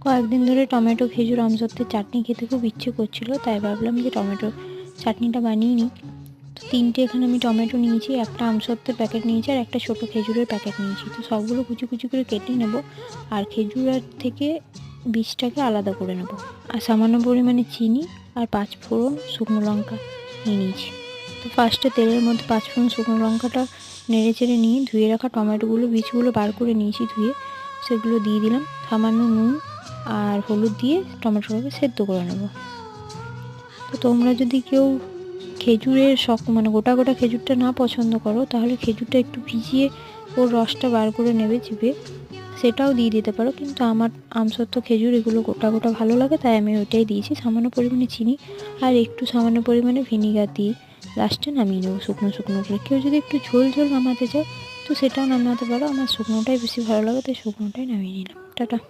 কয়েকদিন ধরে টমেটো খেজুর আমসত্ত্বের চাটনি খেতে খুব ইচ্ছে করছিল, তাই ভাবলাম যে টমেটো চাটনিটা বানিয়ে নিই। তো 3টে এখানে আমি টমেটো নিয়েছি, একটা আমসত্ত্বের প্যাকেট নিয়েছি আর একটা ছোটো খেজুরের প্যাকেট নিয়েছি। তো সবগুলো কুচি কুচি করে কেটে নেব, আর খেজুরের থেকে বীজটাকে আলাদা করে নেব। আর সামান্য পরিমাণে চিনি আর 5 ফোড়ন শুকনো লঙ্কা নিয়ে নিয়েছি। তো ফার্স্টে তেলের মধ্যে 5 ফোড়ন শুকনো লঙ্কাটা নেড়ে চেড়ে নিয়ে ধুয়ে রাখা টমেটোগুলো বীজগুলো বার করে নিয়েছি ধুয়ে, সেগুলো দিয়ে দিলাম। সামান্য নুন আর হলুদ দিয়ে টমেটোটাকে সেদ্ধ করে নেব। তো তোমরা যদি কেউ খেজুরের মানে গোটা গোটা খেজুরটা না পছন্দ করো, তাহলে খেজুরটা একটু ভিজিয়ে ওর রসটা বার করে নেবে চিপে, সেটাও দিয়ে দিতে পারো। কিন্তু আমার আমসত্ত্ব খেজুর এগুলো গোটা গোটা ভালো লাগে, তাই আমি ওইটাই দিয়েছি। সামান্য পরিমাণে চিনি আর একটু সামান্য পরিমাণে ভিনিগার দিয়ে লাস্টে নামিয়ে নেবো শুকনো শুকনো করে। কেউ যদি একটু ঝোল ঝোল নামাতে চাও তো সেটাও নামাতে পারো, আমার শুকনোটাই বেশি ভালো লাগে, তাই শুকনোটাই নামিয়ে নিলাম। টাটা।